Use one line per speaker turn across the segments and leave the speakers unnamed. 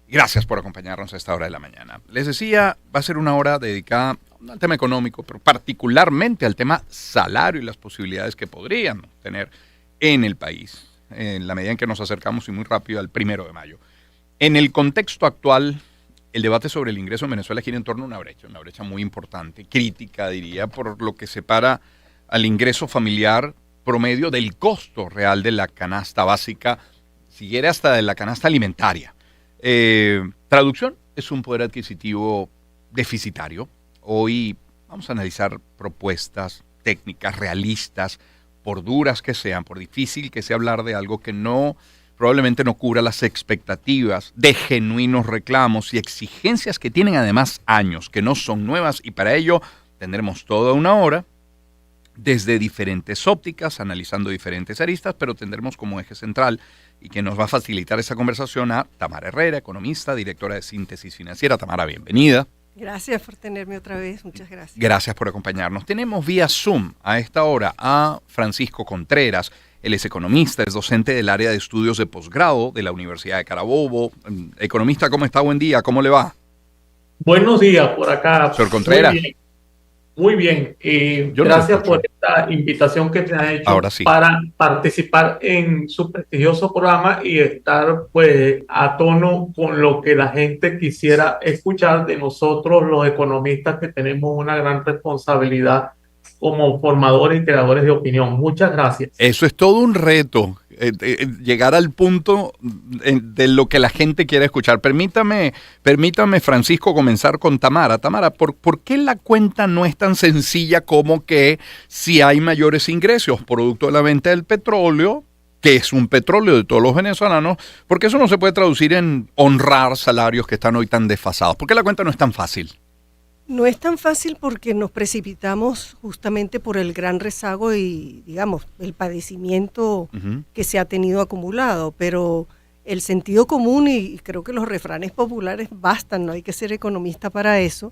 Gracias por acompañarnos a esta hora de la mañana. Les decía, va a ser una hora dedicada al tema económico, pero particularmente al tema salario y las posibilidades que podrían tener en el país, en la medida en que nos acercamos y muy rápido al 1 de mayo. En el contexto actual, el debate sobre el ingreso en Venezuela gira en torno a una brecha muy importante, crítica diría, por lo que separa al ingreso familiar promedio del costo real de la canasta básica, si quiere hasta de la canasta alimentaria. Traducción, es un poder adquisitivo deficitario. Hoy vamos a analizar propuestas técnicas realistas, por duras que sean, por difícil que sea hablar de algo que probablemente no cubra las expectativas de genuinos reclamos y exigencias que tienen además años, que no son nuevas, y para ello tendremos toda una hora desde diferentes ópticas, analizando diferentes aristas, pero tendremos como eje central y que nos va a facilitar esa conversación a Tamara Herrera, economista, directora de Síntesis Financiera. Tamara, bienvenida.
Gracias por tenerme otra vez, muchas gracias.
Gracias por acompañarnos. Tenemos vía Zoom a esta hora a Francisco Contreras. Él es economista, es docente del área de estudios de posgrado de la Universidad de Carabobo. Economista, ¿cómo está? Buen día, ¿cómo le va?
Buenos días por acá.
Señor Contreras.
Muy bien. Gracias por esta invitación que te ha hecho
ahora sí,
para participar en su prestigioso programa y estar pues a tono con lo que la gente quisiera escuchar de nosotros los economistas, que tenemos una gran responsabilidad como formadores y creadores de opinión. Muchas gracias.
Eso es todo un reto, llegar al punto de lo que la gente quiere escuchar. Permítame, Francisco, comenzar con Tamara. Tamara, ¿por qué la cuenta no es tan sencilla como que si hay mayores ingresos producto de la venta del petróleo, que es un petróleo de todos los venezolanos, porque eso no se puede traducir en honrar salarios que están hoy tan desfasados? ¿Por qué la cuenta no es tan fácil?
No es tan fácil porque nos precipitamos justamente por el gran rezago y, digamos, el padecimiento que se ha tenido acumulado, pero el sentido común y creo que los refranes populares bastan, no hay que ser economista para eso.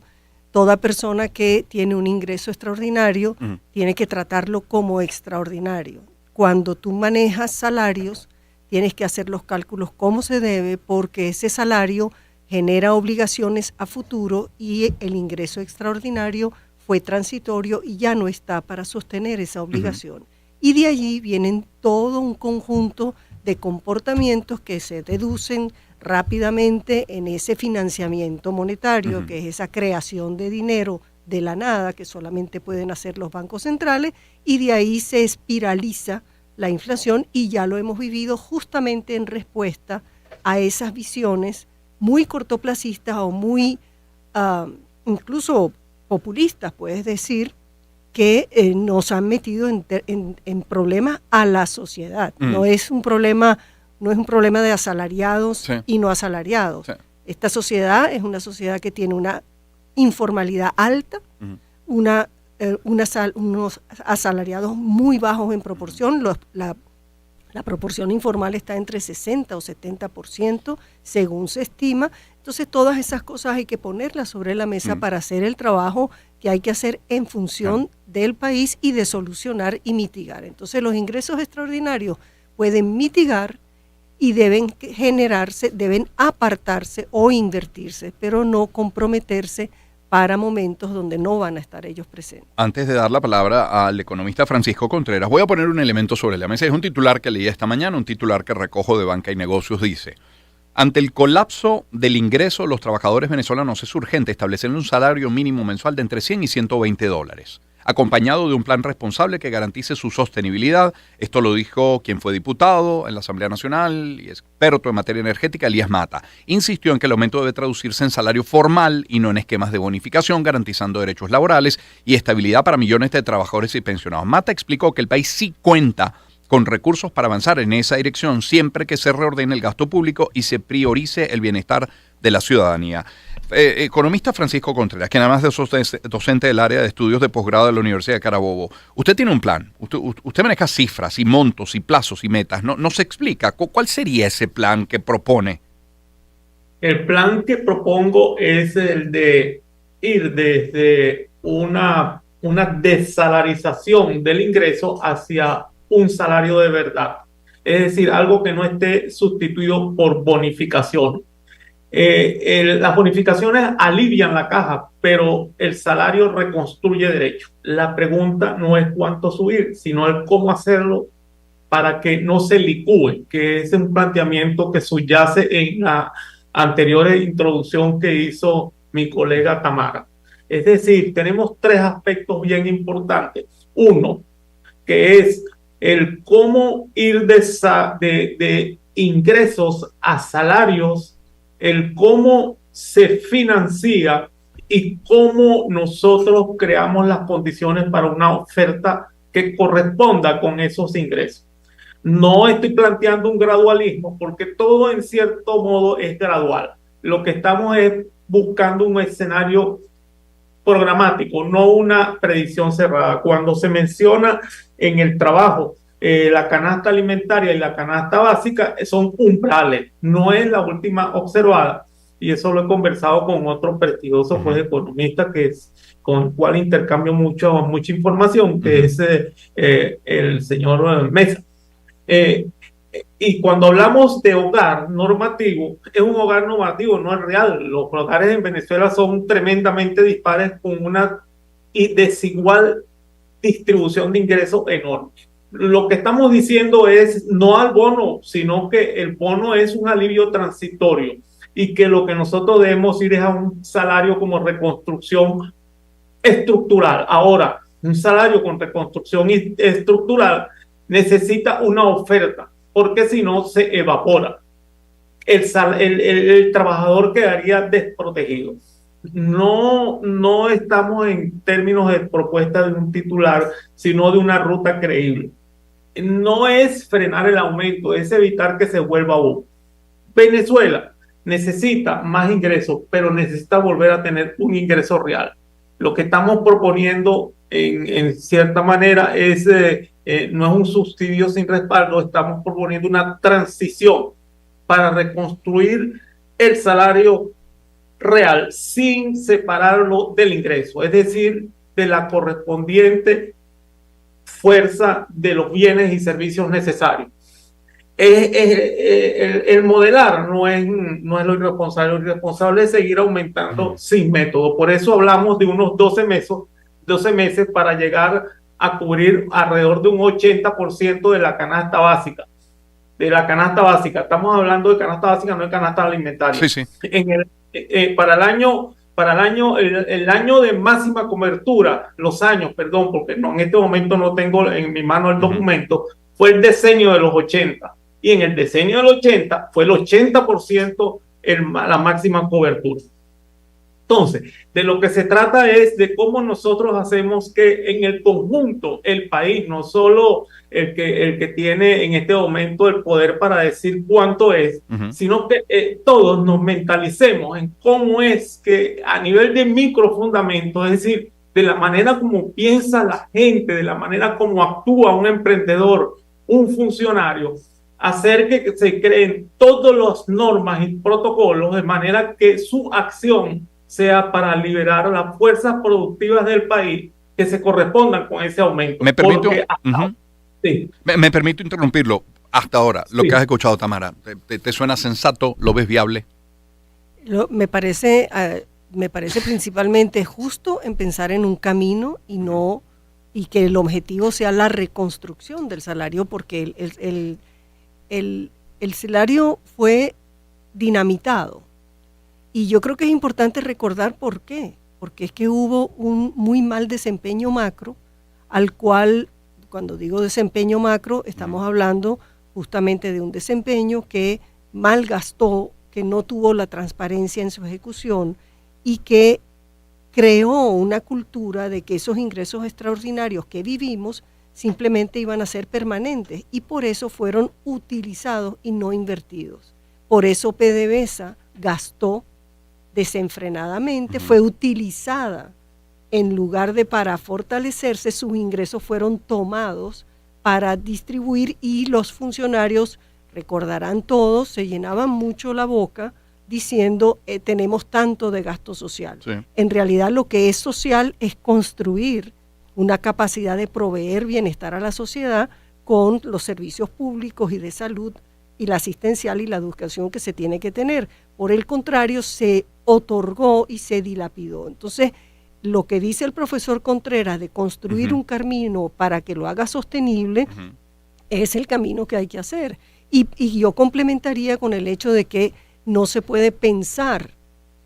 Toda persona que tiene un ingreso extraordinario tiene que tratarlo como extraordinario. Cuando tú manejas salarios, tienes que hacer los cálculos como se debe, porque ese salario genera obligaciones a futuro y el ingreso extraordinario fue transitorio y ya no está para sostener esa obligación. Y de allí vienen todo un conjunto de comportamientos que se deducen rápidamente en ese financiamiento monetario, que es esa creación de dinero de la nada que solamente pueden hacer los bancos centrales, y de ahí se espiraliza la inflación, y ya lo hemos vivido justamente en respuesta a esas visiones muy cortoplacistas o muy incluso populistas, puedes decir, que nos han metido en problemas a la sociedad. No es un problema de asalariados y no asalariados. Esta sociedad es una sociedad que tiene una informalidad alta, unos asalariados muy bajos en proporción. La proporción informal está entre 60 o 70%, según se estima. Entonces, todas esas cosas hay que ponerlas sobre la mesa para hacer el trabajo que hay que hacer en función del país y de solucionar y mitigar. Entonces, los ingresos extraordinarios pueden mitigar y deben generarse, deben apartarse o invertirse, pero no comprometerse para momentos donde no van a estar ellos presentes.
Antes de dar la palabra al economista Francisco Contreras, voy a poner un elemento sobre la mesa. Es un titular que leí esta mañana, un titular que recojo de Banca y Negocios. Dice: ante el colapso del ingreso, los trabajadores venezolanos es urgente establecer un salario mínimo mensual de entre 100 y 120 dólares, acompañado de un plan responsable que garantice su sostenibilidad. Esto lo dijo quien fue diputado en la Asamblea Nacional y experto en materia energética, Elías Mata. Insistió en que el aumento debe traducirse en salario formal y no en esquemas de bonificación, garantizando derechos laborales y estabilidad para millones de trabajadores y pensionados. Mata explicó que el país sí cuenta con recursos para avanzar en esa dirección siempre que se reordene el gasto público y se priorice el bienestar de la ciudadanía. Economista Francisco Contreras, que además de docente del área de estudios de posgrado de la Universidad de Carabobo, usted tiene un plan, usted maneja cifras y montos y plazos y metas, ¿no se explica? ¿Cuál sería ese plan que propone?
El plan que propongo es el de ir desde una desalarización del ingreso hacia un salario de verdad. Es decir, algo que no esté sustituido por bonificación. Las bonificaciones alivian la caja, pero el salario reconstruye derechos. La pregunta no es cuánto subir, sino el cómo hacerlo para que no se licúe, que es un planteamiento que subyace en la anterior introducción que hizo mi colega Tamara. Es decir, tenemos tres aspectos bien importantes. Uno, que es el cómo ir de ingresos a salarios, el cómo se financia y cómo nosotros creamos las condiciones para una oferta que corresponda con esos ingresos. No estoy planteando un gradualismo porque todo en cierto modo es gradual. Lo que estamos es buscando un escenario programático, no una predicción cerrada. Cuando se menciona en el trabajo la canasta alimentaria y la canasta básica son umbrales, no es la última observada, y eso lo he conversado con otro prestigioso pues, economista que es, con el cual intercambio mucha información, que es el señor Mesa. Y cuando hablamos de hogar normativo, es un hogar normativo, no es real. Los hogares en Venezuela son tremendamente dispares con una desigual distribución de ingresos enorme. Lo que estamos diciendo es no al bono, sino que el bono es un alivio transitorio y que lo que nosotros debemos ir es a un salario como reconstrucción estructural. Ahora, un salario con reconstrucción estructural necesita una oferta, porque si no se evapora. El trabajador quedaría desprotegido. No estamos en términos de propuesta de un titular, sino de una ruta creíble. No es frenar el aumento, es evitar que se vuelva boom. Venezuela necesita más ingresos, pero necesita volver a tener un ingreso real. Lo que estamos proponiendo en cierta manera es no es un subsidio sin respaldo, estamos proponiendo una transición para reconstruir el salario real sin separarlo del ingreso, es decir, de la correspondiente fuerza de los bienes y servicios necesarios. El modelar no es lo irresponsable es seguir aumentando sin método. Por eso hablamos de unos 12 meses para llegar a cubrir alrededor de un 80% de la canasta básica. Estamos hablando de canasta básica, no de canasta alimentaria.
Sí.
Para el año de máxima cobertura, porque en este momento no tengo en mi mano el documento, fue el decenio de los 80. Y en el decenio del 80 fue el 80% la máxima cobertura. Entonces, de lo que se trata es de cómo nosotros hacemos que en el conjunto el país, no solo el que tiene en este momento el poder para decir cuánto es, sino que todos nos mentalicemos en cómo es que a nivel de microfundamento, es decir, de la manera como piensa la gente, de la manera como actúa un emprendedor, un funcionario, hacer que se creen todas las normas y protocolos de manera que su acción sea para liberar las fuerzas productivas del país que se correspondan con ese aumento.
Me permito interrumpirlo. Hasta ahora, lo que has escuchado, Tamara, ¿te suena sensato? ¿Lo ves viable?
Me parece principalmente justo en pensar en un camino y que el objetivo sea la reconstrucción del salario, porque el salario fue dinamitado. Y yo creo que es importante recordar por qué. Porque es que hubo un muy mal desempeño macro, al cual, cuando digo desempeño macro, estamos hablando justamente de un desempeño que malgastó, que no tuvo la transparencia en su ejecución y que creó una cultura de que esos ingresos extraordinarios que vivimos simplemente iban a ser permanentes y por eso fueron utilizados y no invertidos. Por eso PDVSA gastó desenfrenadamente, fue utilizada en lugar de para fortalecerse, sus ingresos fueron tomados para distribuir y los funcionarios, recordarán todos, se llenaban mucho la boca diciendo tenemos tanto de gasto social. Sí. En realidad lo que es social es construir una capacidad de proveer bienestar a la sociedad con los servicios públicos y de salud y la asistencial y la educación que se tiene que tener. Por el contrario, se otorgó y se dilapidó. Entonces, lo que dice el profesor Contreras de construir un camino para que lo haga sostenible es el camino que hay que hacer. Y yo complementaría con el hecho de que no se puede pensar.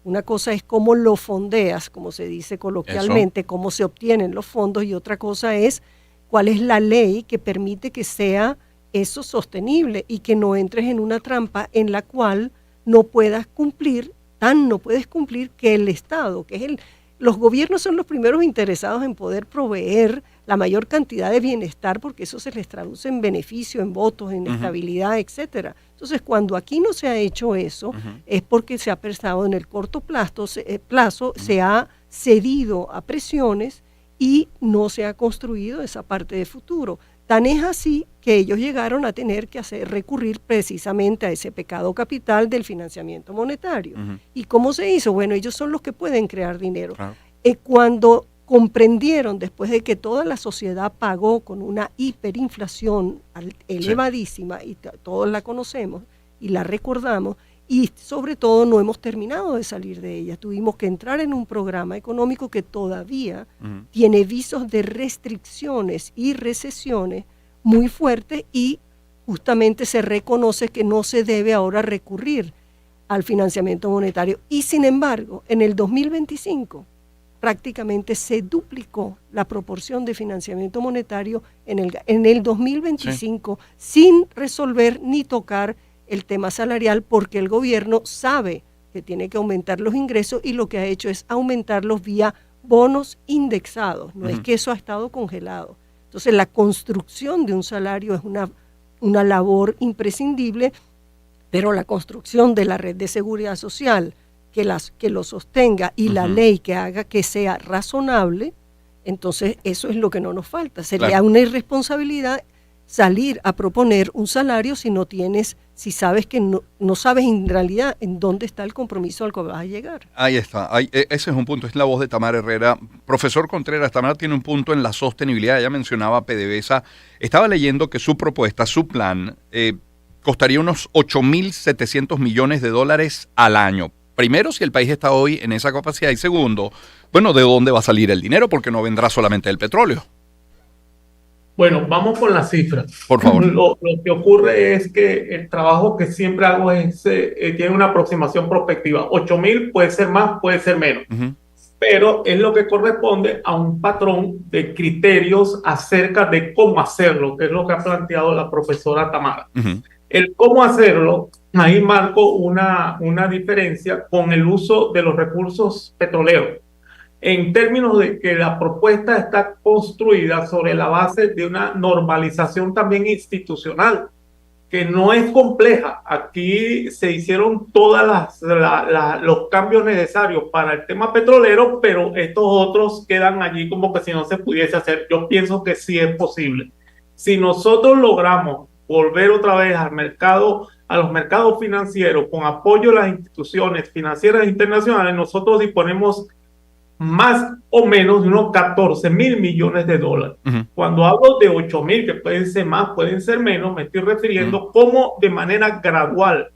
Una cosa es cómo lo fondeas, como se dice coloquialmente, cómo se obtienen los fondos, y otra cosa es cuál es la ley que permite que sea eso sostenible y que no entres en una trampa en la cual no puedas cumplir, no puedes cumplir que el Estado, que es los gobiernos son los primeros interesados en poder proveer la mayor cantidad de bienestar, porque eso se les traduce en beneficio, en votos, en estabilidad, etcétera. Entonces, cuando aquí no se ha hecho eso, es porque se ha prestado en el corto plazo, se ha cedido a presiones y no se ha construido esa parte de futuro. Tan es así que ellos llegaron a tener que recurrir precisamente a ese pecado capital del financiamiento monetario. ¿Y cómo se hizo? Bueno, ellos son los que pueden crear dinero. Claro. Cuando comprendieron, después de que toda la sociedad pagó con una hiperinflación elevadísima, y todos la conocemos y la recordamos, y sobre todo no hemos terminado de salir de ella. Tuvimos que entrar en un programa económico que todavía tiene visos de restricciones y recesiones muy fuertes, y justamente se reconoce que no se debe ahora recurrir al financiamiento monetario. Y sin embargo, en el 2025 prácticamente se duplicó la proporción de financiamiento monetario en el 2025 sin resolver ni tocar el tema salarial, porque el gobierno sabe que tiene que aumentar los ingresos y lo que ha hecho es aumentarlos vía bonos indexados. No es que eso ha estado congelado. Entonces, la construcción de un salario es una labor imprescindible, pero la construcción de la red de seguridad social que lo sostenga y la ley que haga que sea razonable, entonces eso es lo que no nos falta. Sería una irresponsabilidad salir a proponer un salario si sabes que no sabes en realidad en dónde está el compromiso al que vas a llegar.
Ahí está, ese es un punto, es la voz de Tamara Herrera. Profesor Contreras, Tamara tiene un punto en la sostenibilidad, ella mencionaba a PDVSA, estaba leyendo que su propuesta, su plan, costaría unos 8.700 millones de dólares al año. Primero, si el país está hoy en esa capacidad, y segundo, bueno, ¿de dónde va a salir el dinero? Porque no vendrá solamente del petróleo.
Bueno, vamos con las cifras.
Por favor.
Lo que ocurre es que el trabajo que siempre hago tiene una aproximación prospectiva. 8.000 puede ser más, puede ser menos. Pero es lo que corresponde a un patrón de criterios acerca de cómo hacerlo, que es lo que ha planteado la profesora Tamara. El cómo hacerlo, ahí marco una diferencia con el uso de los recursos petroleros, en términos de que la propuesta está construida sobre la base de una normalización también institucional, que no es compleja. Aquí se hicieron todos los cambios necesarios para el tema petrolero, pero estos otros quedan allí como que si no se pudiese hacer. Yo pienso que sí es posible. Si nosotros logramos volver otra vez a los mercados financieros con apoyo de las instituciones financieras internacionales, nosotros disponemos más o menos de unos 14.000 millones de dólares. Cuando hablo de 8.000, que pueden ser más, pueden ser menos, me estoy refiriendo cómo de manera gradual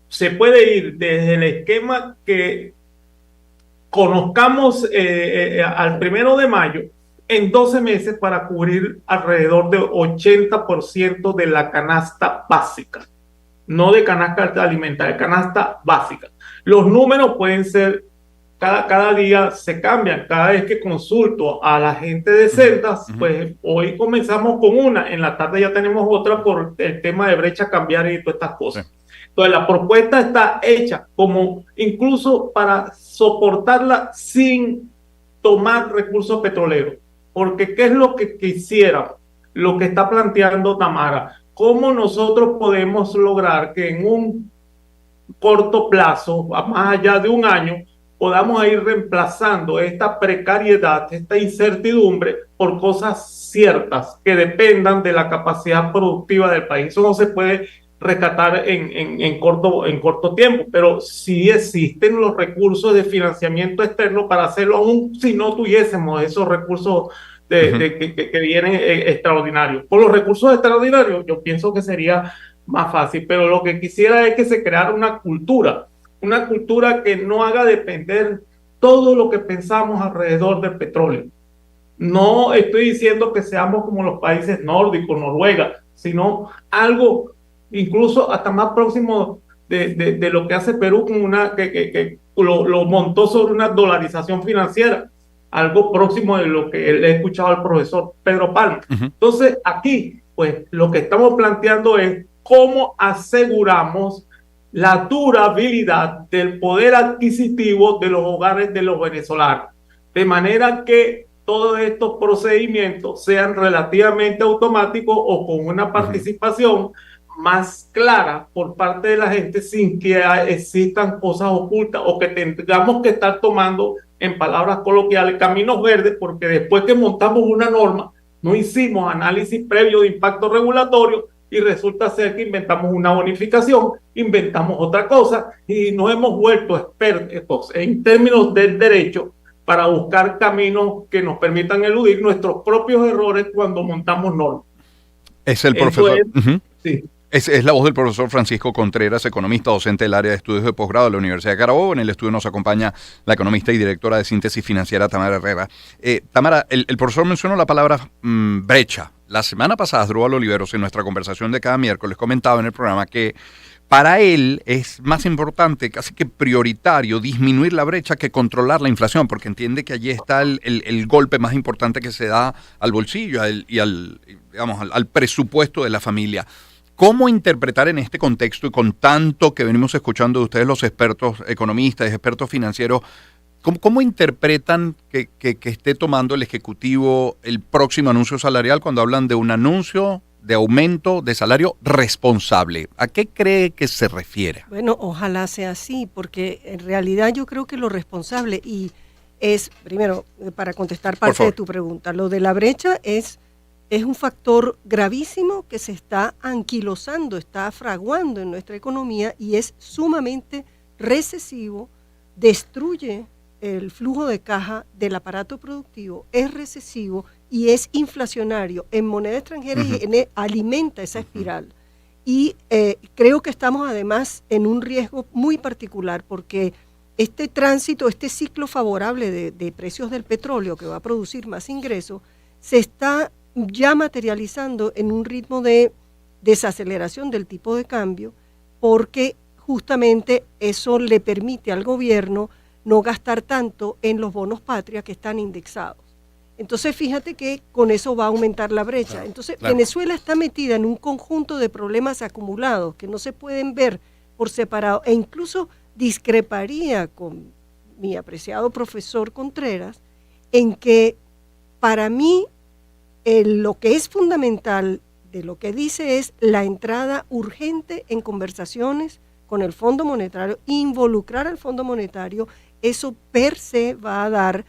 se puede ir desde el esquema que conozcamos al 1 de mayo, en 12 meses, para cubrir alrededor del 80% de la canasta básica, no de canasta alimentaria, canasta básica. Los números pueden ser, cada día se cambian. Cada vez que consulto a la gente de celdas, pues hoy comenzamos con una, en la tarde ya tenemos otra por el tema de brecha cambiaria y todas estas cosas. Entonces, la propuesta está hecha como incluso para soportarla sin tomar recursos petroleros. Porque ¿qué es lo que quisiéramos? Lo que está planteando Tamara. ¿Cómo nosotros podemos lograr que en un corto plazo, más allá de un año, podamos ir reemplazando esta precariedad, esta incertidumbre, por cosas ciertas que dependan de la capacidad productiva del país? Eso no se puede rescatar en corto tiempo, pero sí existen los recursos de financiamiento externo para hacerlo, aún si no tuviésemos esos recursos que vienen extraordinarios. Por los recursos extraordinarios, yo pienso que sería más fácil. Pero lo que quisiera es que se creara una cultura que no haga depender todo lo que pensamos alrededor del petróleo. No estoy diciendo que seamos como los países nórdicos, Noruega, sino algo incluso hasta más próximo de lo que hace Perú, con que lo montó sobre una dolarización financiera, algo próximo de lo que le he escuchado al profesor Pedro Palma. Entonces, aquí, pues, lo que estamos planteando es cómo aseguramos la durabilidad del poder adquisitivo de los hogares de los venezolanos, de manera que todos estos procedimientos sean relativamente automáticos o con una participación más clara por parte de la gente, sin que existan cosas ocultas o que tengamos que estar tomando, en palabras coloquiales, caminos verdes, porque después que montamos una norma no hicimos análisis previo de impacto regulatorio y resulta ser que inventamos una bonificación, inventamos otra cosa y nos hemos vuelto expertos en términos del derecho para buscar caminos que nos permitan eludir nuestros propios errores cuando montamos normas.
Es el profesor.
Sí.
Es la voz del profesor Francisco Contreras, economista, docente del área de estudios de posgrado de la Universidad de Carabobo. En el estudio nos acompaña la economista y directora de síntesis financiera, Tamara Herrera. Tamara, el profesor mencionó la palabra brecha. La semana pasada, Asdrúbal Oliveros, en nuestra conversación de cada miércoles, comentaba en el programa que para él es más importante, casi que prioritario, disminuir la brecha que controlar la inflación, porque entiende que allí está el golpe más importante que se da al bolsillo y al presupuesto de la familia. ¿Cómo interpretar en este contexto y con tanto que venimos escuchando de ustedes, los expertos economistas, expertos financieros, cómo interpretan que esté tomando el Ejecutivo el próximo anuncio salarial cuando hablan de un anuncio de aumento de salario responsable? ¿A qué cree que se refiere?
Bueno, ojalá sea así, porque en realidad yo creo que lo responsable, y es, primero, para contestar parte de tu pregunta, lo de la brecha es un factor gravísimo que se está anquilosando, está fraguando en nuestra economía y es sumamente recesivo, destruye el flujo de caja del aparato productivo, es recesivo y es inflacionario en moneda extranjera y alimenta esa espiral. Y creo que estamos además en un riesgo muy particular porque este tránsito, este ciclo favorable de precios del petróleo que va a producir más ingresos, se está ya materializando en un ritmo de desaceleración del tipo de cambio, porque justamente eso le permite al gobierno no gastar tanto en los bonos patria que están indexados. Entonces fíjate que con eso va a aumentar la brecha. Entonces Venezuela está metida en un conjunto de problemas acumulados que no se pueden ver por separado, e incluso discreparía con mi apreciado profesor Contreras en que para mí lo que es fundamental de lo que dice es la entrada urgente en conversaciones con el Fondo Monetario, involucrar al Fondo Monetario. Eso per se va a dar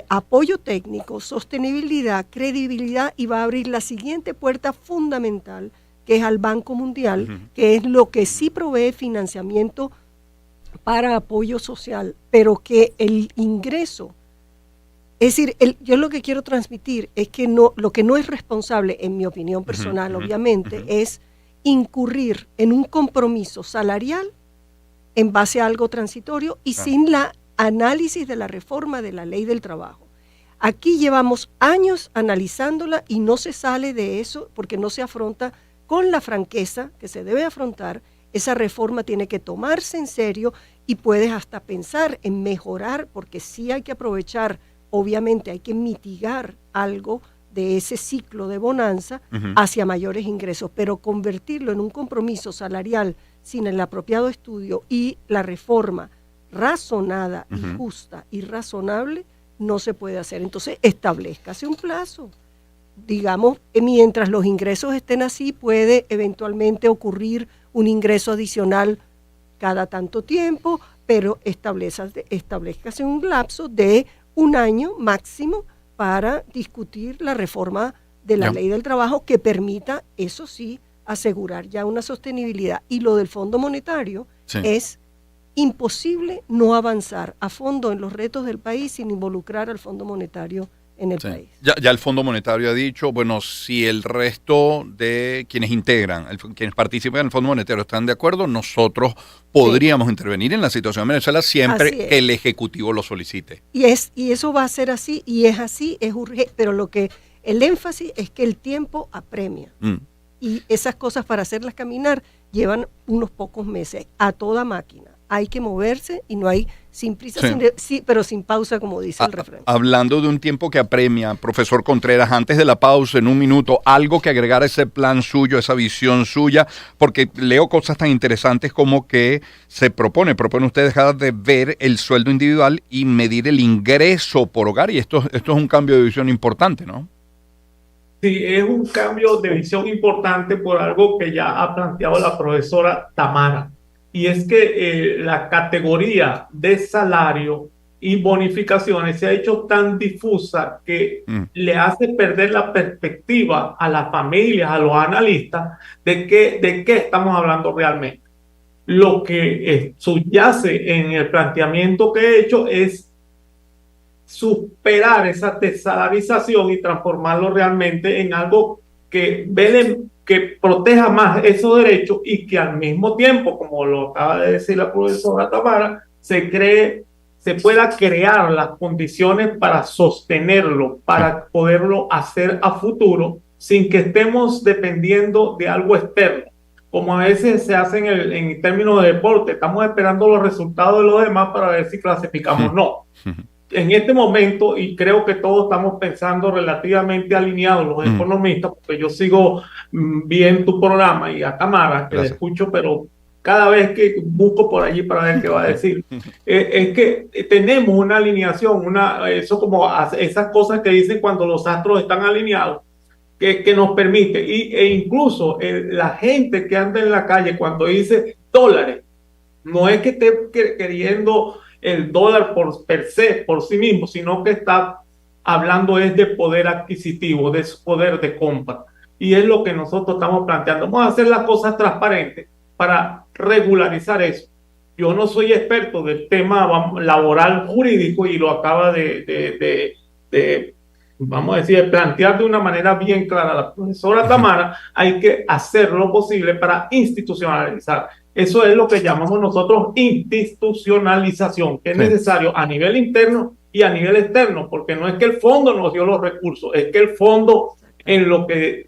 apoyo técnico, sostenibilidad, credibilidad y va a abrir la siguiente puerta fundamental, que es al Banco Mundial, que es lo que sí provee financiamiento para apoyo social, pero que el ingreso, es decir, yo lo que quiero transmitir es que lo que no es responsable, en mi opinión personal, obviamente, es incurrir en un compromiso salarial en base a algo transitorio y sin la análisis de la reforma de la ley del trabajo. Aquí llevamos años analizándola y no se sale de eso porque no se afronta con la franqueza que se debe afrontar. Esa reforma tiene que tomarse en serio y puedes hasta pensar en mejorar, porque sí hay que aprovechar, obviamente hay que mitigar algo de ese ciclo de bonanza hacia mayores ingresos, pero convertirlo en un compromiso salarial sin el apropiado estudio y la reforma razonada y justa y razonable no se puede hacer. Entonces establezcase un plazo. Digamos, mientras los ingresos estén así, puede eventualmente ocurrir un ingreso adicional cada tanto tiempo, pero establezcase un lapso de un año máximo para discutir la reforma de la ley del trabajo que permita, eso sí, asegurar ya una sostenibilidad. Y lo del Fondo Monetario es imposible no avanzar a fondo en los retos del país sin involucrar al Fondo Monetario en el país.
Ya el Fondo Monetario ha dicho, bueno, si el resto de quienes integran, quienes participan en el Fondo Monetario están de acuerdo, nosotros podríamos intervenir en la situación de Venezuela siempre que el Ejecutivo lo solicite.
Y eso va a ser así, y es así, es urgente, pero el énfasis es que el tiempo apremia. Y esas cosas para hacerlas caminar llevan unos pocos meses, a toda máquina. Hay que moverse y no hay sin prisa, pero sin pausa, como dice el refrán.
Hablando de un tiempo que apremia, profesor Contreras, antes de la pausa, en un minuto, algo que agregar a ese plan suyo, esa visión suya, porque leo cosas tan interesantes como que se propone usted dejar de ver el sueldo individual y medir el ingreso por hogar, y esto es un cambio de visión importante, ¿no?
Sí, es un cambio de visión importante por algo que ya ha planteado la profesora Tamara. Y es que la categoría de salario y bonificaciones se ha hecho tan difusa que le hace perder la perspectiva a las familias, a los analistas, de qué estamos hablando realmente. Lo que subyace en el planteamiento que he hecho es superar esa desalarización y transformarlo realmente en algo que proteja más esos derechos y que al mismo tiempo, como lo acaba de decir la profesora Tamara, se pueda crear las condiciones para sostenerlo, para poderlo hacer a futuro sin que estemos dependiendo de algo externo. Como a veces se hace en términos de deporte, estamos esperando los resultados de los demás para ver si clasificamos. No. En este momento, y creo que todos estamos pensando relativamente alineados, los economistas, porque yo sigo bien tu programa y a Tamara, que le escucho, pero cada vez que busco por allí para ver qué va a decir, es que tenemos una alineación, eso como esas cosas que dicen cuando los astros están alineados, que nos permite, e incluso la gente que anda en la calle cuando dice dólares, no es que esté queriendo el dólar per se, por sí mismo, sino que está hablando es de poder adquisitivo, de su poder de compra. Y es lo que nosotros estamos planteando. Vamos a hacer las cosas transparentes para regularizar eso. Yo no soy experto del tema laboral jurídico y lo acaba vamos a decir, plantear de una manera bien clara la profesora Tamara. Hay que hacer lo posible para institucionalizar. Eso es lo que llamamos nosotros institucionalización, que es necesario a nivel interno y a nivel externo, porque no es que el fondo nos dio los recursos, es que el fondo en lo que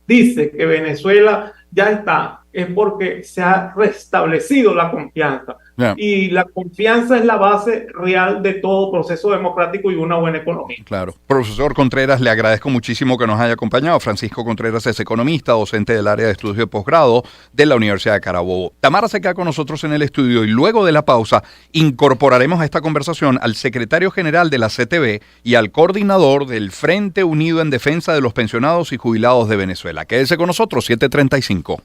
dice que Venezuela ya está, es porque se ha restablecido la confianza. Y la confianza es la base real de todo proceso democrático y una buena economía.
Claro. Profesor Contreras, le agradezco muchísimo que nos haya acompañado. Francisco Contreras es economista, docente del área de estudios de posgrado de la Universidad de Carabobo. Tamara se queda con nosotros en el estudio y luego de la pausa incorporaremos a esta conversación al secretario general de la CTV y al coordinador del Frente Unido en Defensa de los Pensionados y Jubilados de Venezuela. Quédese con nosotros, 7:35.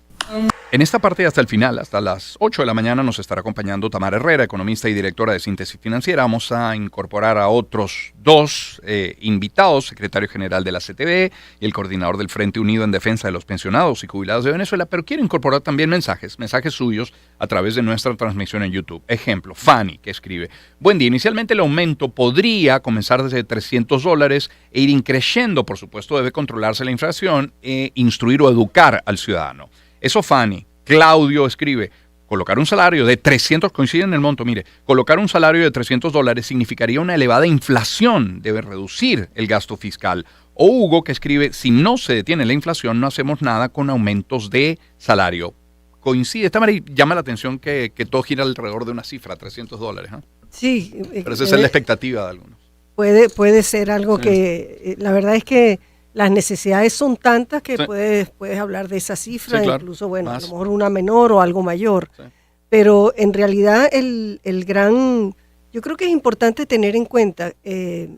En esta parte hasta el final, hasta las 8 de la mañana, nos estará acompañando Tamara Herrera, economista y directora de Síntesis Financiera. Vamos a incorporar a otros dos invitados, secretario general de la CTV y el coordinador del Frente Unido en Defensa de los Pensionados y Jubilados de Venezuela, pero quiero incorporar también mensajes suyos a través de nuestra transmisión en YouTube. Ejemplo, Fanny, que escribe: buen día, inicialmente el aumento podría comenzar desde $300 e ir increciendo, por supuesto debe controlarse la inflación e instruir o educar al ciudadano. Eso Fanny. Claudio escribe: colocar un salario de 300, coincide en el monto, mire, colocar un salario de $300 significaría una elevada inflación, debe reducir el gasto fiscal. O Hugo, que escribe: si no se detiene la inflación, no hacemos nada con aumentos de salario. Coincide, esta manera llama la atención que todo gira alrededor de una cifra, $300, ¿eh?
Sí.
Pero esa es la expectativa de algunos.
Puede ser algo que, la verdad es que las necesidades son tantas que puedes hablar de esa cifra, claro, incluso, bueno, más. A lo mejor una menor o algo mayor. Sí. Pero en realidad yo creo que es importante tener en cuenta que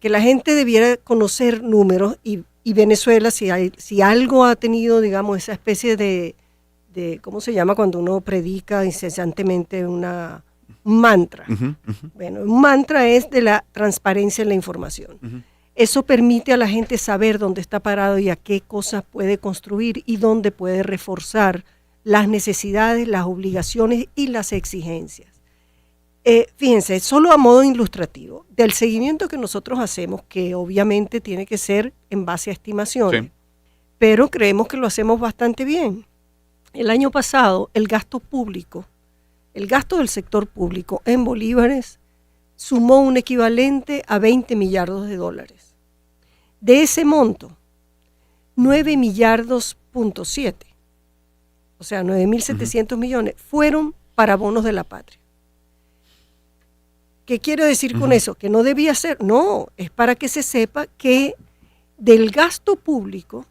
la gente debiera conocer números y Venezuela, si algo ha tenido, digamos, esa especie de ¿cómo se llama cuando uno predica incesantemente un mantra? Bueno, un mantra es de la transparencia en la información. Eso permite a la gente saber dónde está parado y a qué cosas puede construir y dónde puede reforzar las necesidades, las obligaciones y las exigencias. Fíjense, solo a modo ilustrativo, del seguimiento que nosotros hacemos, que obviamente tiene que ser en base a estimaciones, pero creemos que lo hacemos bastante bien. El año pasado, el gasto del sector público en bolívares sumó un equivalente a 20 millardos de dólares. De ese monto, 9 millardos punto 7, o sea, 9.700 millones, fueron para bonos de la patria. ¿Qué quiero decir con eso? Que no debía ser. No, es para que se sepa que del gasto público,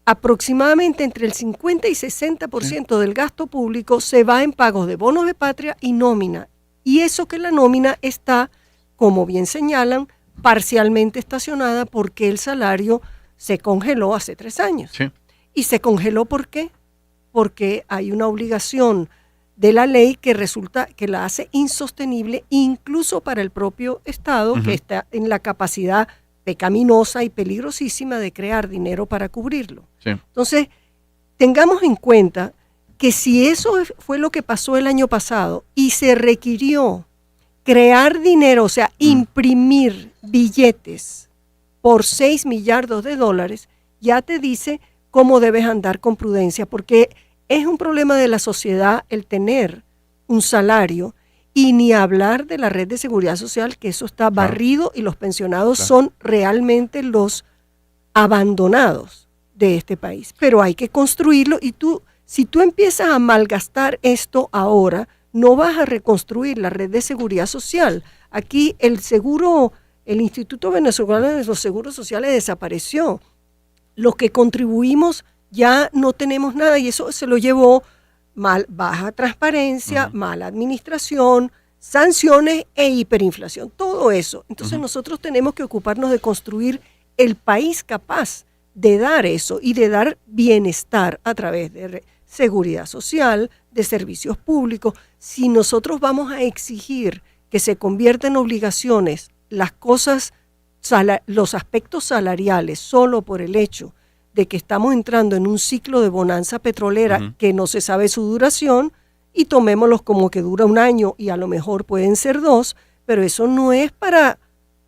aproximadamente entre el 50 y 60% del gasto público se va en pagos de bonos de patria y nómina. Y eso que la nómina está, como bien señalan, parcialmente estacionada porque el salario se congeló hace 3 años. Sí. ¿Y se congeló por qué? Porque hay una obligación de la ley que resulta que la hace insostenible incluso para el propio Estado, que está en la capacidad pecaminosa y peligrosísima de crear dinero para cubrirlo. Sí. Entonces, tengamos en cuenta que si eso fue lo que pasó el año pasado y se requirió crear dinero, o sea, imprimir billetes por 6 millardos de dólares, ya te dice cómo debes andar con prudencia, porque es un problema de la sociedad el tener un salario y ni hablar de la red de seguridad social, que eso está barrido y los pensionados son realmente los abandonados de este país. Pero hay que construirlo y si tú empiezas a malgastar esto ahora, no vas a reconstruir la red de seguridad social. Aquí el Instituto Venezolano de los Seguros Sociales desapareció. Los que contribuimos ya no tenemos nada y eso se lo llevó baja transparencia, mala administración, sanciones e hiperinflación, todo eso. Entonces nosotros tenemos que ocuparnos de construir el país capaz de dar eso y de dar bienestar a través de seguridad social, de servicios públicos. Si nosotros vamos a exigir que se convierta en obligaciones las cosas, los aspectos salariales solo por el hecho de que estamos entrando en un ciclo de bonanza petrolera que no se sabe su duración y tomémoslos como que dura 1 año y a lo mejor pueden ser 2, pero eso no es para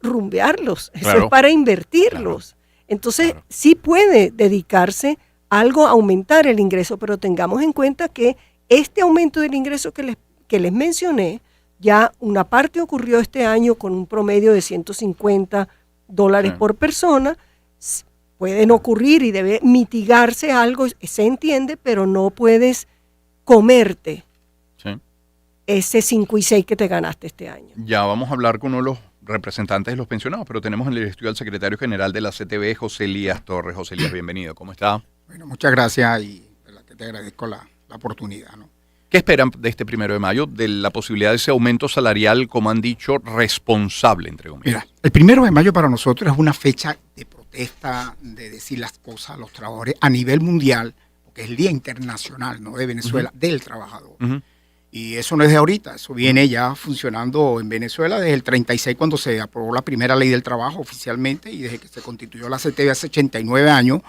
rumbearlos, eso es para invertirlos. Entonces sí puede dedicarse algo a aumentar el ingreso, pero tengamos en cuenta que este aumento del ingreso que les mencioné, ya una parte ocurrió este año con un promedio de $150 por persona. Pueden ocurrir y debe mitigarse algo, se entiende, pero no puedes comerte ese 5 y 6 que te ganaste este año.
Ya vamos a hablar con uno de los representantes de los pensionados, pero tenemos en el estudio al secretario general de la CTV, José Elías Torres. José Elías, bienvenido. ¿Cómo está?
Bueno, muchas gracias y te agradezco la oportunidad, ¿no?
¿Qué esperan de este 1 de mayo, de la posibilidad de ese aumento salarial, como han dicho, responsable, entre comillas?
Mira, el 1 de mayo para nosotros es una fecha de protesta, de decir las cosas a los trabajadores a nivel mundial, porque es el Día Internacional, ¿no?, de Venezuela, del trabajador. Y eso no es de ahorita, eso viene ya funcionando en Venezuela desde el 36, cuando se aprobó la primera ley del trabajo oficialmente, y desde que se constituyó la CTV hace 89 años,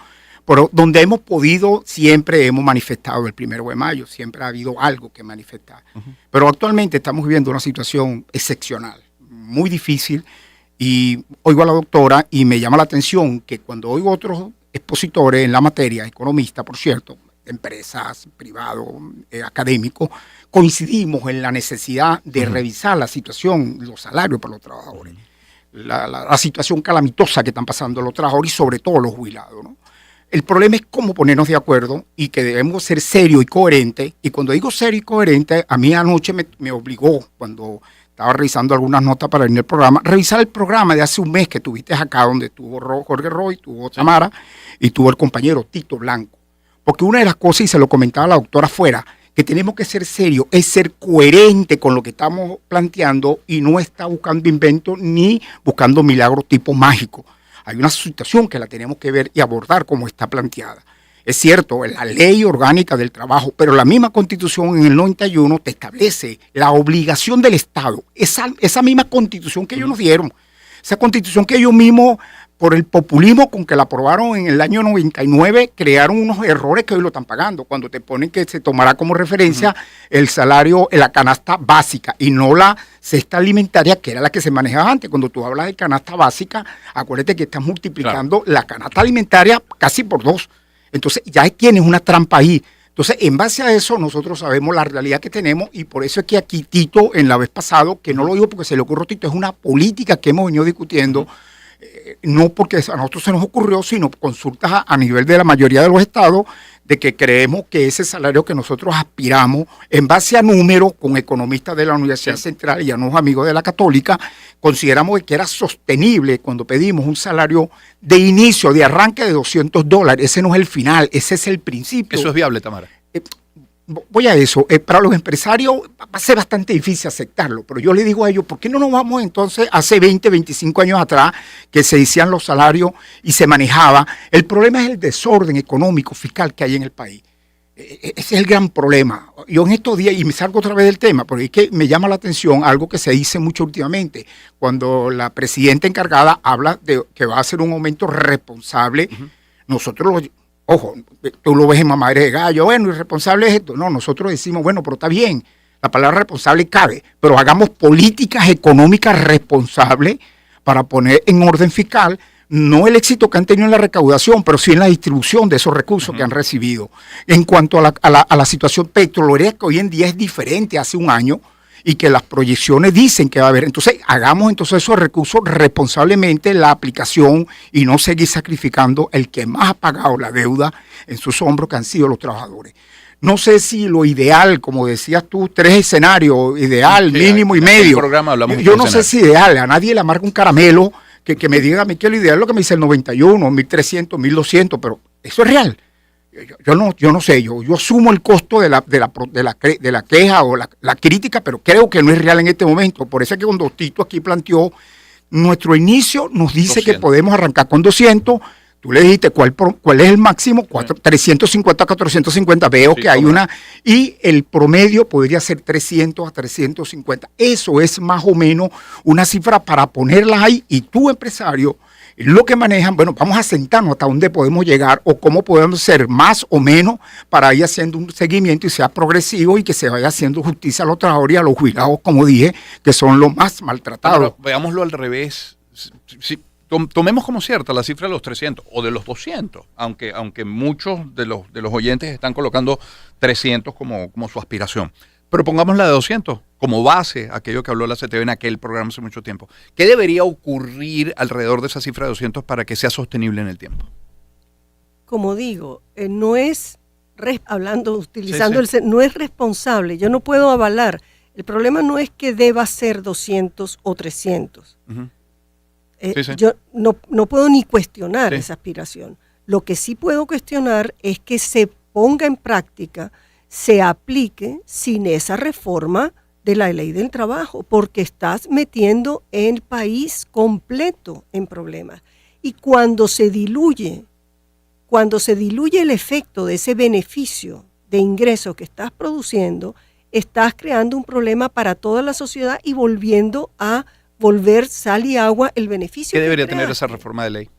pero donde hemos podido, siempre hemos manifestado el 1 de mayo, siempre ha habido algo que manifestar. Pero actualmente estamos viviendo una situación excepcional, muy difícil, y oigo a la doctora y me llama la atención que cuando oigo otros expositores en la materia, economistas, por cierto, empresas, privados, académicos, coincidimos en la necesidad de revisar la situación, los salarios para los trabajadores, la situación calamitosa que están pasando los trabajadores y sobre todo los jubilados, ¿no? El problema es cómo ponernos de acuerdo y que debemos ser serios y coherentes. Y cuando digo serio y coherente, a mí anoche me obligó, cuando estaba revisando algunas notas para venir al programa, revisar el programa de hace un mes que tuviste acá, donde estuvo Jorge Roy, tuvo Tamara y tuvo el compañero Tito Blanco. Porque una de las cosas, y se lo comentaba la doctora afuera, que tenemos que ser serios, es ser coherente con lo que estamos planteando y no estar buscando inventos ni buscando milagros tipo mágicos. Hay una situación que la tenemos que ver y abordar como está planteada. Es cierto, la ley orgánica del trabajo, pero la misma Constitución en el 91 te establece la obligación del Estado. Esa misma Constitución que ellos nos dieron, esa Constitución que ellos mismos por el populismo con que la aprobaron en el año 99, crearon unos errores que hoy lo están pagando. Cuando te ponen que se tomará como referencia el salario en la canasta básica y no la cesta alimentaria, que era la que se manejaba antes. Cuando tú hablas de canasta básica, acuérdate que estás multiplicando la canasta alimentaria casi por 2. Entonces ya tienes una trampa ahí. Entonces, en base a eso, nosotros sabemos la realidad que tenemos y por eso es que aquí Tito, en la vez pasado, que no lo digo porque se le ocurrió a Tito, es una política que hemos venido discutiendo, no porque a nosotros se nos ocurrió, sino consultas a nivel de la mayoría de los estados, de que creemos que ese salario que nosotros aspiramos, en base a números, con economistas de la Universidad Central y a unos amigos de la Católica, consideramos que era sostenible cuando pedimos un salario de inicio, de arranque de $200. Ese no es el final, ese es el principio.
¿Eso es viable, Tamara?
Voy a eso. Para los empresarios va a ser bastante difícil aceptarlo, pero yo le digo a ellos, ¿por qué no nos vamos entonces hace 20, 25 años atrás que se decían los salarios y se manejaba? El problema es el desorden económico, fiscal que hay en el país. Ese es el gran problema. Yo en estos días, y me salgo otra vez del tema, porque es que me llama la atención algo que se dice mucho últimamente, cuando la presidenta encargada habla de que va a ser un aumento responsable, nosotros ojo, tú lo ves en Mamadera de Gallo, bueno, irresponsable es esto. No, nosotros decimos, bueno, pero está bien, la palabra responsable cabe, pero hagamos políticas económicas responsables para poner en orden fiscal no el éxito que han tenido en la recaudación, pero sí en la distribución de esos recursos que han recibido. En cuanto a la situación petrolera, que hoy en día es diferente hace un año, y que las proyecciones dicen que va a haber. Entonces, hagamos entonces esos recursos responsablemente, la aplicación, y no seguir sacrificando el que más ha pagado la deuda en sus hombros, que han sido los trabajadores. No sé si lo ideal, como decías tú, 3 escenarios, ideal, sí, mínimo y medio. Yo no sé si ideal, a nadie le amarga un caramelo que me diga a mí que lo ideal es lo que me dice el 91, 1300, 1200, pero eso es real. Yo no sé, yo asumo el costo de la queja o la crítica, pero creo que no es real en este momento. Por eso es que cuando Tito aquí planteó nuestro inicio, nos dice 200. Que podemos arrancar con 200. Tú le dijiste cuál es el máximo, 350 a 450. Veo que hay una, y el promedio podría ser 300 a 350. Eso es más o menos una cifra para ponerlas ahí, y tú, empresario, lo que manejan, bueno, vamos a sentarnos hasta dónde podemos llegar o cómo podemos ser más o menos para ir haciendo un seguimiento y sea progresivo y que se vaya haciendo justicia a los trabajadores y a los jubilados, como dije, que son los más maltratados.
Pero veámoslo al revés. Tomemos como cierta la cifra de los 300 o de los 200, aunque muchos de los oyentes están colocando 300 como su aspiración. Pero pongamos la de 200 como base, aquello que habló la CTV en aquel programa hace mucho tiempo. ¿Qué debería ocurrir alrededor de esa cifra de 200 para que sea sostenible en el tiempo?
Como digo, no es, utilizando no es responsable. Yo no puedo avalar. El problema no es que deba ser 200 o 300. Uh-huh. Yo no puedo ni cuestionar esa aspiración. Lo que sí puedo cuestionar es que se ponga en práctica, se aplique sin esa reforma de la ley del trabajo, porque estás metiendo el país completo en problemas. Y cuando se diluye el efecto de ese beneficio de ingresos que estás produciendo, estás creando un problema para toda la sociedad y volver sal y agua el beneficio.
¿Qué debería tener esa reforma de ley?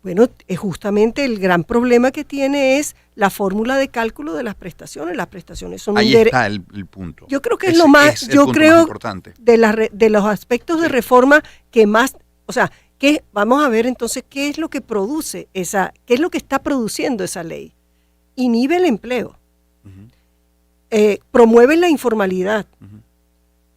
Bueno, justamente el gran problema que tiene es la fórmula de cálculo de las prestaciones. Las prestaciones son
ahí está el punto.
Yo creo que es lo más, yo creo, más importante de los aspectos de reforma que más, o sea, vamos a ver entonces qué es lo que produce qué es lo que está produciendo esa ley. Inhibe el empleo, promueve la informalidad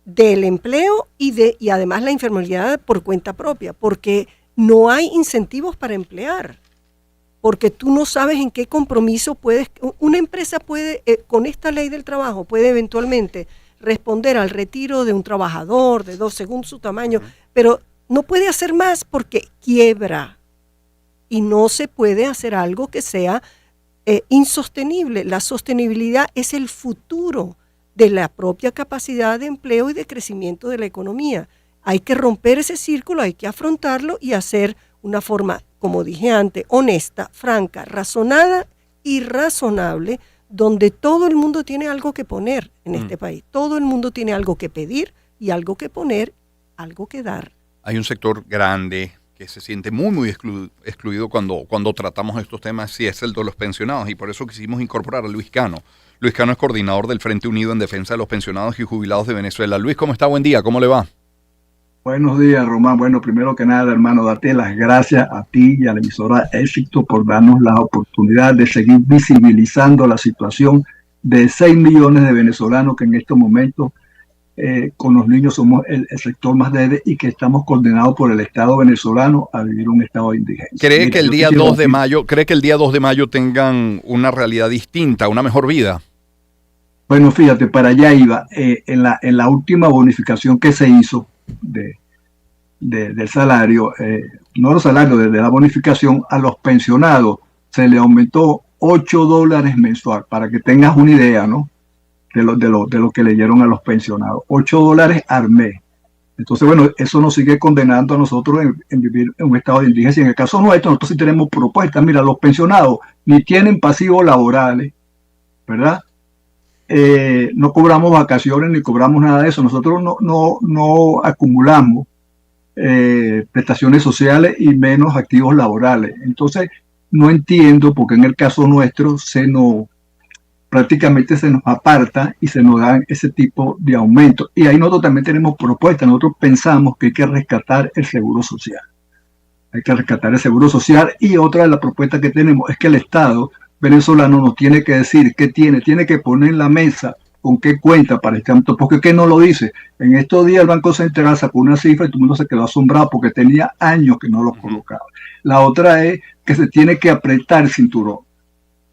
del empleo y además la informalidad por cuenta propia, porque no hay incentivos para emplear, porque tú no sabes en qué compromiso una empresa puede, con esta ley del trabajo, puede eventualmente responder al retiro de un trabajador, de 2 según su tamaño, pero no puede hacer más porque quiebra y no se puede hacer algo que sea insostenible. La sostenibilidad es el futuro de la propia capacidad de empleo y de crecimiento de la economía. Hay que romper ese círculo, hay que afrontarlo y hacer una forma, como dije antes, honesta, franca, razonada y razonable, donde todo el mundo tiene algo que poner en este país. Todo el mundo tiene algo que pedir y algo que poner, algo que dar.
Hay un sector grande que se siente muy excluido cuando tratamos estos temas, sí es el de los pensionados, y por eso quisimos incorporar a Luis Cano. Luis Cano es coordinador del Frente Unido en Defensa de los Pensionados y Jubilados de Venezuela. Luis, ¿cómo está? Buen día, ¿cómo le va?
Buenos días, Román. Bueno, primero que nada, hermano, darte las gracias a ti y a la emisora Éxito por darnos la oportunidad de seguir visibilizando la situación de 6 millones de venezolanos que en estos momentos con los niños somos el sector más débil y que estamos condenados por el Estado venezolano a vivir un estado de indigencia.
¿Cree que el día 2 de mayo tengan una realidad distinta, una mejor vida?
Bueno, fíjate, para allá iba. En la última bonificación que se hizo del salario, no los salarios, de la bonificación, a los pensionados se le aumentó $8 mensual, para que tengas una idea, ¿no? De lo que le dieron a los pensionados. $8 al mes. Entonces, bueno, eso nos sigue condenando a nosotros en vivir en un estado de indigencia. En el caso nuestro, nosotros sí tenemos propuestas. Mira, los pensionados ni tienen pasivos laborales, ¿verdad? No cobramos vacaciones ni cobramos nada de eso. Nosotros no acumulamos prestaciones sociales y menos activos laborales. Entonces, no entiendo por qué en el caso nuestro prácticamente se nos aparta y se nos dan ese tipo de aumento. Y ahí nosotros también tenemos propuestas. Nosotros pensamos que hay que rescatar el seguro social. Hay que rescatar el seguro social, y otra de las propuestas que tenemos es que el Estado venezolano nos tiene que decir qué tiene que poner en la mesa, con qué cuenta para este ámbito, porque ¿qué no lo dice? En estos días el Banco Central sacó una cifra y todo el mundo se quedó asombrado porque tenía años que no lo colocaba. La otra es que se tiene que apretar el cinturón,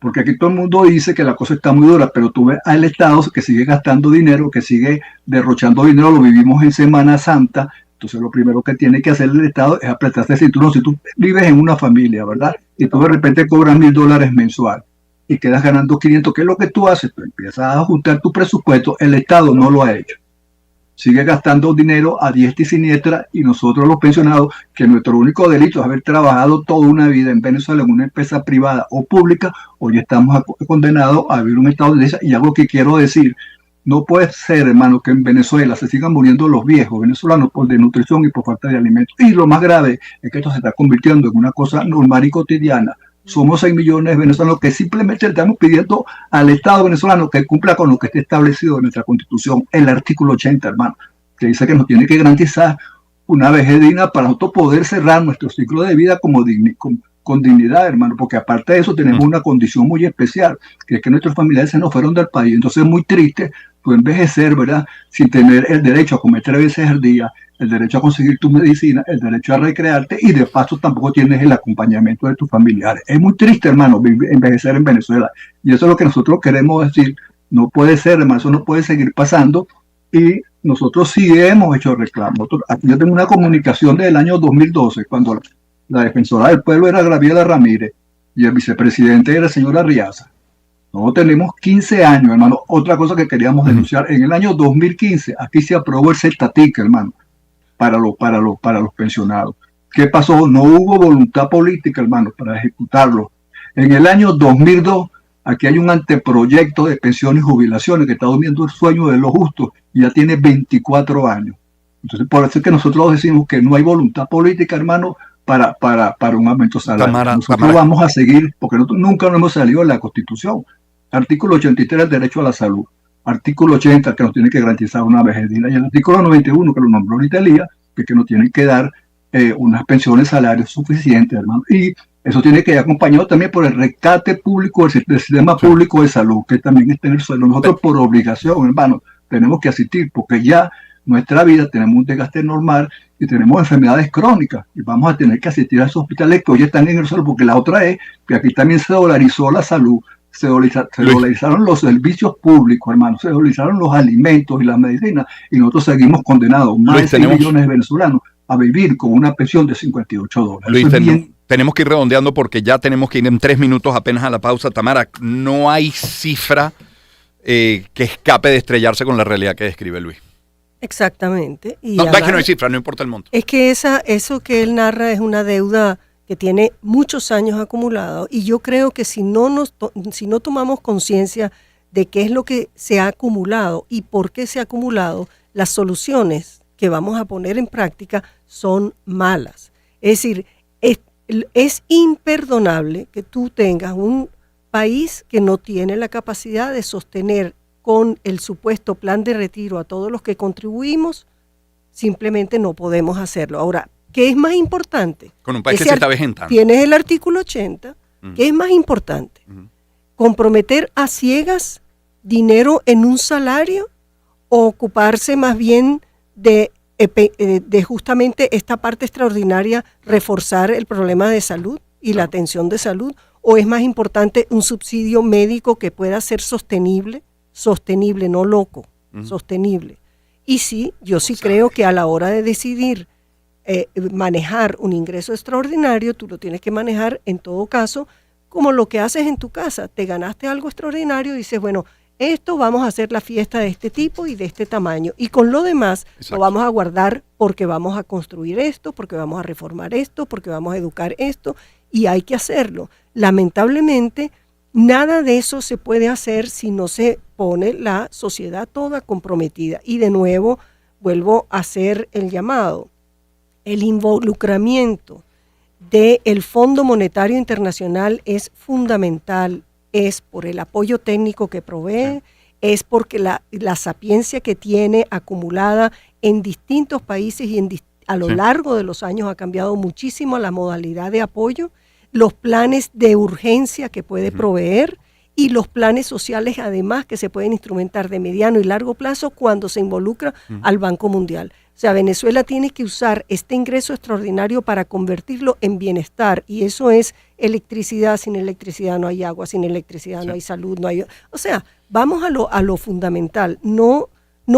porque aquí todo el mundo dice que la cosa está muy dura, pero tú ves al Estado que sigue gastando dinero, que sigue derrochando dinero. Lo vivimos en Semana Santa. Entonces lo primero que tiene que hacer el Estado es apretarse el cinturón. Si tú vives en una familia, ¿verdad? Y tú de repente cobras $1,000 mensual y quedas ganando 500, ¿qué es lo que tú haces? Tú empiezas a ajustar tu presupuesto. El Estado no lo ha hecho. Sigue gastando dinero a diestra y siniestra, y nosotros los pensionados, que nuestro único delito es haber trabajado toda una vida en Venezuela en una empresa privada o pública, hoy estamos condenados a vivir un estado de esa. Y algo que quiero decir, no puede ser, hermano, que en Venezuela se sigan muriendo los viejos venezolanos por desnutrición y por falta de alimentos. Y lo más grave es que esto se está convirtiendo en una cosa normal y cotidiana. Somos 6 millones de venezolanos que simplemente le estamos pidiendo al Estado venezolano que cumpla con lo que está establecido en nuestra Constitución, el artículo 80, hermano, que dice que nos tiene que garantizar una vejez digna para nosotros poder cerrar nuestro ciclo de vida con dignidad, hermano, porque aparte de eso tenemos una condición muy especial, que es que nuestros familiares se nos fueron del país. Entonces es muy triste tú envejecer, ¿verdad?, sin tener el derecho a comer 3 veces al día, el derecho a conseguir tu medicina, el derecho a recrearte, y de paso tampoco tienes el acompañamiento de tus familiares. Es muy triste, hermano, envejecer en Venezuela, y eso es lo que nosotros queremos decir. No puede ser, hermano, eso no puede seguir pasando, y nosotros sí hemos hecho reclamos. Aquí yo tengo una comunicación del año 2012, cuando la defensora del pueblo era Gabriela Ramírez y el vicepresidente era el señor Arriaza. Nosotros tenemos 15 años, hermano. Otra cosa que queríamos denunciar, en el año 2015 aquí se aprobó el CETATIC, hermano, para los pensionados. ¿Qué pasó? No hubo voluntad política, hermano, para ejecutarlo. En el año 2002, aquí hay un anteproyecto de pensiones y jubilaciones que está durmiendo el sueño de los justos y ya tiene 24 años. Entonces, por eso es que nosotros decimos que no hay voluntad política, hermano, para un aumento salarial. Nosotros vamos a seguir, porque nosotros nunca nos hemos salido de la Constitución. Artículo 83, el derecho a la salud. Artículo 80, que nos tiene que garantizar una vejez digna. Y el artículo 91, que lo nombró ahorita Elías, que nos tiene que dar unas pensiones, salarios suficientes, hermano. Y eso tiene que ir acompañado también por el rescate público del sistema público de salud, que también está en el suelo. Nosotros, por obligación, hermano, tenemos que asistir, porque ya nuestra vida tenemos un desgaste normal y tenemos enfermedades crónicas, y vamos a tener que asistir a esos hospitales que hoy están en el suelo, porque la otra es que aquí también se dolarizó la salud. Se dolarizaron los servicios públicos, hermano, se dolarizaron los alimentos y las medicinas, y nosotros seguimos condenados, más de 6 millones de venezolanos, a vivir con una pensión de $58.
Luis, tenemos que ir redondeando porque ya tenemos que ir en 3 minutos apenas a la pausa. Tamara, no hay cifra que escape de estrellarse con la realidad que describe Luis.
Exactamente. Y
no, es que no hay cifra, no importa el monto.
Es que eso que él narra es una deuda que tiene muchos años acumulado, y yo creo que si no tomamos conciencia de qué es lo que se ha acumulado y por qué se ha acumulado, las soluciones que vamos a poner en práctica son malas. Es decir, es imperdonable que tú tengas un país que no tiene la capacidad de sostener con el supuesto plan de retiro a todos los que contribuimos, simplemente no podemos hacerlo. Ahora, ¿qué es más importante?
Con un país que se está avejentando.
Tienes el artículo 80, ¿qué es más importante? ¿Comprometer a ciegas dinero en un salario o ocuparse más bien de justamente esta parte extraordinaria, reforzar el problema de salud y la atención de salud? ¿O es más importante un subsidio médico que pueda ser sostenible, no loco, sostenible? Y sí, yo sí creo que a la hora de decidir manejar un ingreso extraordinario, tú lo tienes que manejar en todo caso como lo que haces en tu casa. Te ganaste algo extraordinario y dices, bueno, esto vamos a hacer la fiesta de este tipo y de este tamaño. Y con lo demás lo vamos a guardar porque vamos a construir esto, porque vamos a reformar esto, porque vamos a educar esto, y hay que hacerlo. Lamentablemente, nada de eso se puede hacer si no se pone la sociedad toda comprometida. Y de nuevo, vuelvo a hacer el llamado. El involucramiento del Fondo Monetario Internacional es fundamental, es por el apoyo técnico que provee, es porque la sapiencia que tiene acumulada en distintos países y a lo largo de los años ha cambiado muchísimo la modalidad de apoyo, los planes de urgencia que puede proveer y los planes sociales además que se pueden instrumentar de mediano y largo plazo cuando se involucra al Banco Mundial. O sea, Venezuela tiene que usar este ingreso extraordinario para convertirlo en bienestar, y eso es electricidad. Sin electricidad no hay agua, sin electricidad no hay salud, no hay... O sea, vamos a lo fundamental, no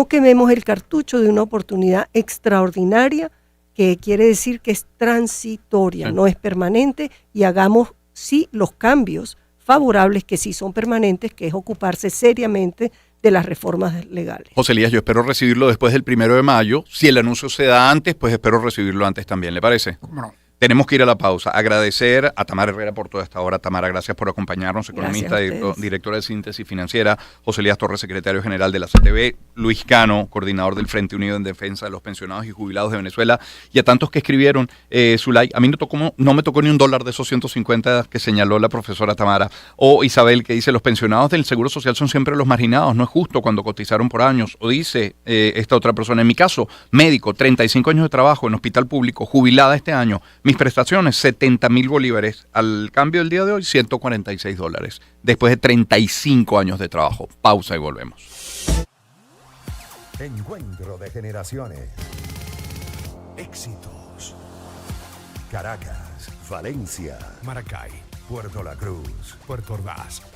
quememos el cartucho de una oportunidad extraordinaria que quiere decir que es transitoria, no es permanente, y hagamos sí los cambios favorables que sí son permanentes, que es ocuparse seriamente de las reformas legales.
José Elías, yo espero recibirlo después del 1 de mayo. Si el anuncio se da antes, pues espero recibirlo antes también, ¿le parece?
¿Cómo no?
Tenemos que ir a la pausa. Agradecer a Tamara Herrera por toda esta hora. Tamara, gracias por acompañarnos. Economista, directora de Síntesis Financiera. José Elías Torres, secretario general de la CTV. Luis Cano, coordinador del Frente Unido en Defensa de los Pensionados y Jubilados de Venezuela. Y a tantos que escribieron, Zulay, a mí no me tocó ni $1 de esos 150 que señaló la profesora Tamara. O Isabel, que dice, los pensionados del Seguro Social son siempre los marginados. No es justo cuando cotizaron por años. O dice esta otra persona, en mi caso, médico, 35 años de trabajo en hospital público, jubilada este año. Mis prestaciones, 70,000 bolívares. Al cambio del día de hoy, $146. Después de 35 años de trabajo. Pausa y volvemos.
Encuentro de generaciones. Éxitos. Caracas, Valencia,
Maracay,
Puerto La Cruz,
Puerto Ordaz,